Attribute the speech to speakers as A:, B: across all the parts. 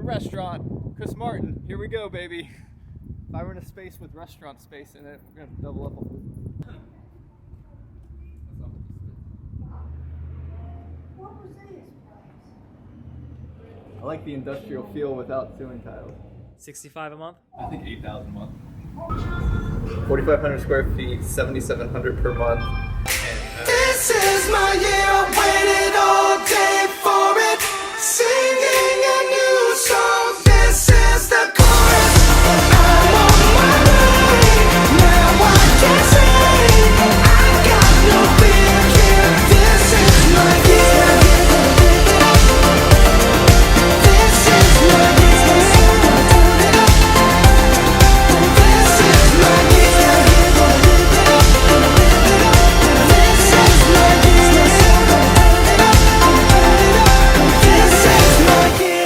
A: restaurant. Chris Martin, here we go, baby. If I were in a space with restaurant space in it, we're gonna double up on food. I like the industrial feel without ceiling tiles.
B: $65 a month?
A: I think $8,000 a month. 4,500 square feet, $7,700 per month.
C: This is my year, I waited all day for it. Singing a new song, this is the chorus. I'm on my way, now I can say I got no fear here. This is my year. This is my year. This is my year. This is my year. This is my year.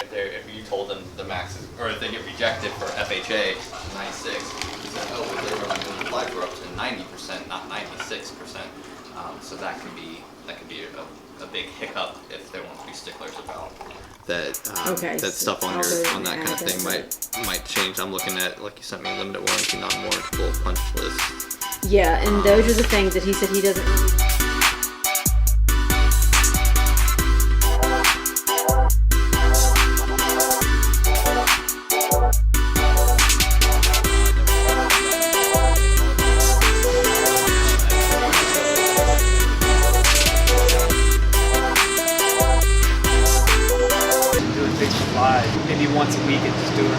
D: If you told them the max is, or if they get rejected for FHA 96, you said, oh, well, they're only going to apply for up to 90%, not 96%. So that can be a big hiccup if they want to be sticklers about that.
E: Okay,
D: That
E: so
D: stuff on
E: all
D: your
E: the
D: on that kind of thing might change. I'm looking at, like you sent me, limited warranty, non-warrantable punch list.
E: Yeah, and those are the things that he said he doesn't.
B: Doing Facebook Live, maybe once a week and just doing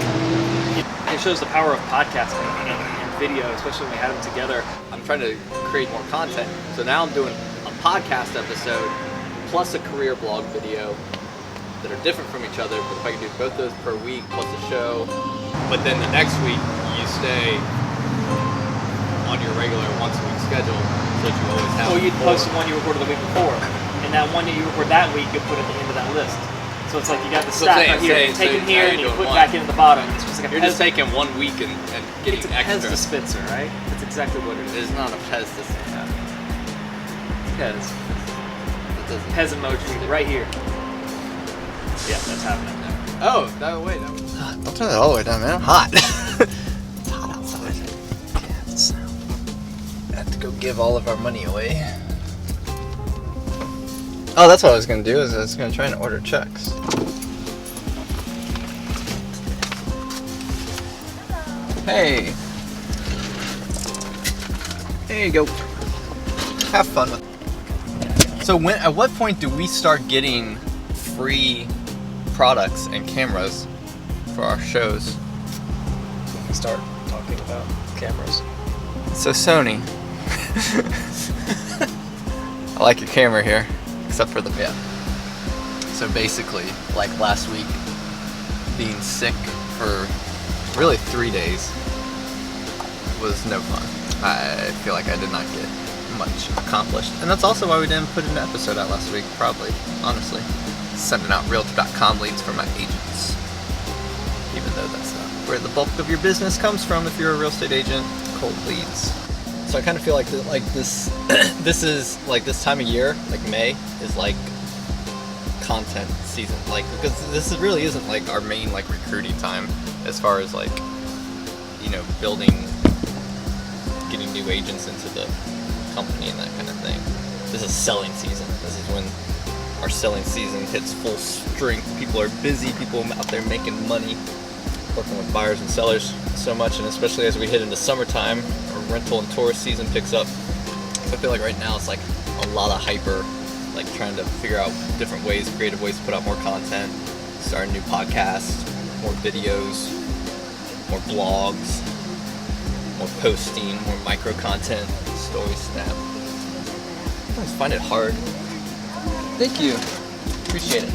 B: it. It shows the power of podcasting and video, especially when we had them together.
D: I'm trying to create more content, so now I'm doing a podcast episode plus a career blog video that are different from each other. But if I can do both those per week plus a show, but then the next week you stay on your regular once a week schedule, so that you always have.
B: Or you'd post the one you recorded the week before, and that one that you record that week, you put at the end of that list. So it's like you got the
D: So I'm
B: stat right
D: saying,
B: here,
D: so
B: taken
D: now
B: here,
D: you're
B: and you
D: doing
B: put
D: one.
B: back into the bottom. It's just like a
D: You're just
B: Pez-
D: taking 1 week and getting
B: It's a
D: extra.
B: Pez dispenser, right? That's exactly what it
D: It
B: is.
D: is not a Pez dispenser.
B: Pez.
D: It doesn't.
B: Pez emoji right here. Yeah, that's happening.
D: Oh, no, wait. That was...
F: Don't turn that all the way down, man. I'm hot. It's hot outside. I have to go give all of our money away. Oh, that's what I was going to do, is I was going to try and order checks. Hey. There you go. Have fun with it. So at what point do we start getting free products and cameras for our shows?
B: We can start talking about cameras.
F: So Sony, I like your camera here, except for the So basically, like last week, being sick for really 3 days was no fun. I feel like I did not get much accomplished, and that's also why we didn't put an episode out last week. Probably, honestly, sending out Realty.com leads for my agents, even though that's not where the bulk of your business comes from. If you're a real estate agent, cold leads. So I kind of feel like this this is like this time of year, like May, is like content season, like, because this really isn't like our main like recruiting time as far as like, you know, getting new agents into the company and that kind of thing. This is selling season. This is when our selling season hits full strength. People are busy, people out there making money, working with buyers and sellers so much, and especially as we hit into summertime, our rental and tourist season picks up. So I feel like right now it's like a lot of hyper, like trying to figure out different ways, creative ways to put out more content, start a new podcast, more videos, more blogs, more posting, more micro content, story snap. I always find it hard. Thank you. Appreciate it.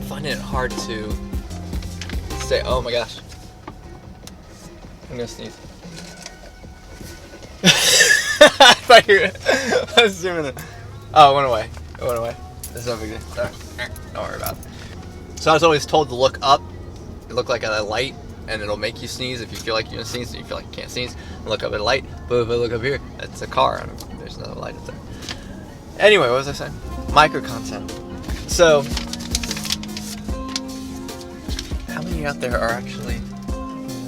F: Finding it hard to say, oh my gosh. I'm gonna sneeze. I thought you were, I was zooming in. Oh, it went away. It went away. It's no big deal. Sorry. Don't worry about it. So I was always told to look up look like a light, and it'll make you sneeze if you feel like you're gonna sneeze, and you feel like you can't sneeze. Look up at a light, but if I look up here, that's a car, and there's no light up there. Anyway, what was I saying? Micro content. So, how many out there are actually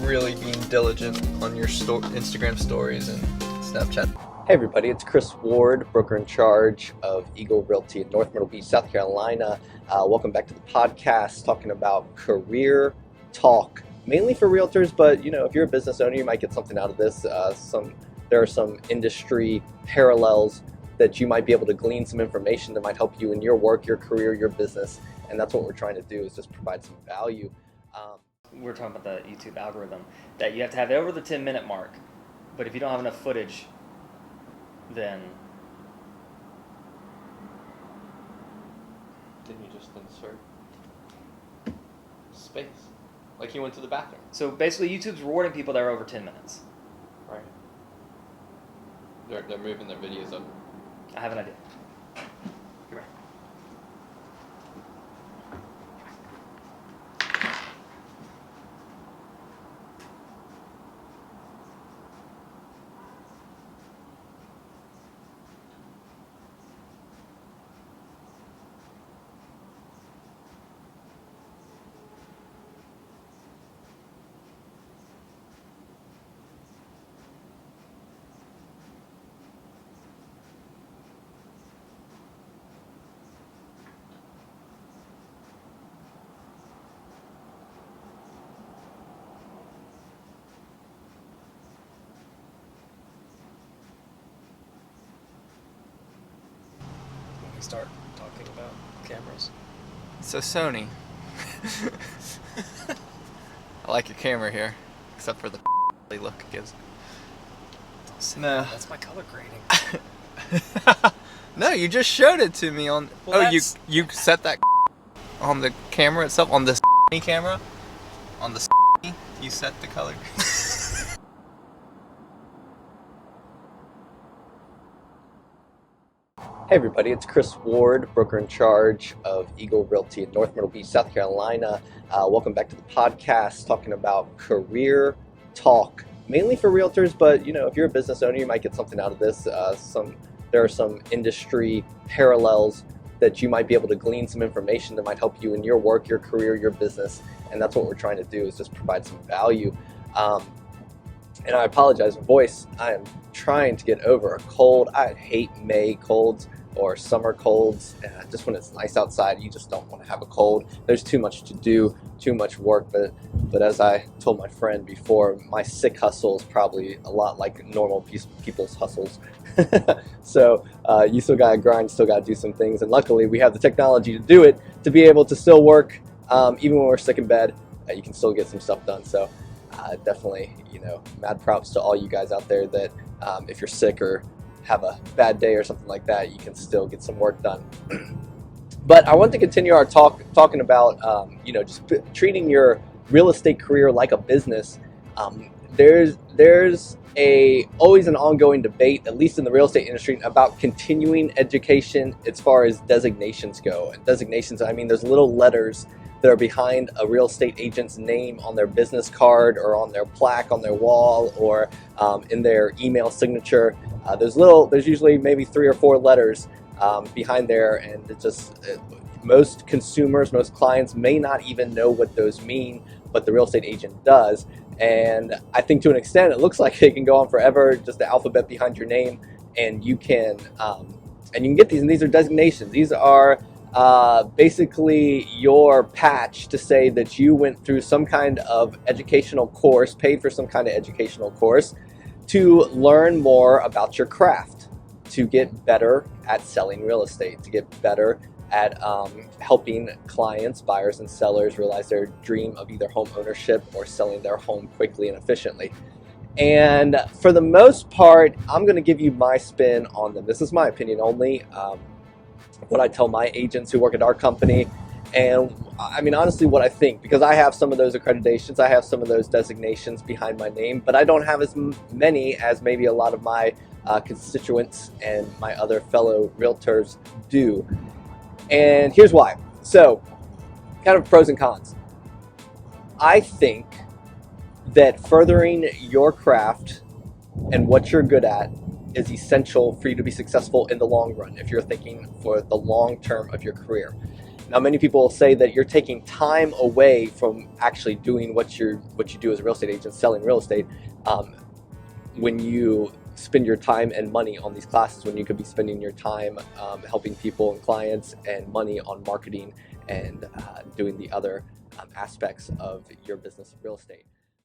F: really being diligent on your Instagram stories and Snapchat? Hey everybody, it's Chris Ward, broker in charge of Eagle Realty in North Myrtle Beach, South Carolina. Welcome back to the podcast, talking about career talk, mainly for realtors, but if you're a business owner, you might get something out of this. There are some industry parallels that you might be able to glean some information that might help you in your work, your career, your business, and that's what we're trying to do, is just provide some value.
B: We're talking about the YouTube algorithm, that you have to have it over the 10-minute mark, but if you don't have enough footage, then
F: you just insert space, like you went to the bathroom.
B: so basically YouTube's rewarding people that are over 10 minutes.
F: Right. They're moving their videos up.
B: I have an idea. You're right. Start talking about cameras.
F: So Sony, I like your camera here, except for the look it gives. No.
B: That's my color grading.
F: No, you just showed it to me on.
B: Well,
F: you set that on the camera itself, on the camera, on the you set the color. Hey everybody, it's Chris Ward, broker in charge of Eagle Realty in North Myrtle Beach, South Carolina. Welcome back to the podcast, talking about career talk, mainly for realtors, but if you're a business owner, you might get something out of this. There are some industry parallels that you might be able to glean some information that might help you in your work, your career, your business, and that's what we're trying to do, is just provide some value. And I apologize, voice, I am trying to get over a cold. I hate May colds or summer colds. Just when it's nice outside, you just don't want to have a cold. There's too much to do, too much work, but as I told my friend before, my sick hustle is probably a lot like normal people's hustles. So you still gotta grind, still gotta do some things, and luckily we have the technology to do it, to be able to still work even when we're sick in bed. You can still get some stuff done. So definitely, mad props to all you guys out there that if you're sick or have a bad day or something like that, you can still get some work done. But I want to continue our talking about, just treating your real estate career like a business. There's always an ongoing debate, at least in the real estate industry, about continuing education as far as designations go. And designations, I mean, there's little letters that are behind a real estate agent's name on their business card or on their plaque on their wall or in their email signature. There's usually maybe 3 or 4 letters behind there, and most consumers, most clients may not even know what those mean, but the real estate agent does. And I think to an extent it looks like it can go on forever, just the alphabet behind your name, and you can get these, and these are designations. These are basically your patch to say that you went through some kind of educational course, paid for some kind of educational course to learn more about your craft, to get better at selling real estate, to get better at helping clients, buyers and sellers realize their dream of either home ownership or selling their home quickly and efficiently. And for the most part, I'm going to give you my spin on them. This is my opinion only. What I tell my agents who work at our company, and I mean honestly what I think, because I have some of those accreditations, I have some of those designations behind my name, but I don't have as many as maybe a lot of my constituents and my other fellow realtors do. And here's why. So, kind of pros and cons.
G: I think that furthering your craft and what you're good at is essential for you to be successful in the long run if you're thinking for the long term of your career. Now, many people will say that you're taking time away from actually doing what you do as a real estate agent, selling real estate, when you spend your time and money on these classes, when you could be spending your time helping people and clients and money on marketing and doing the other aspects of your business of real estate.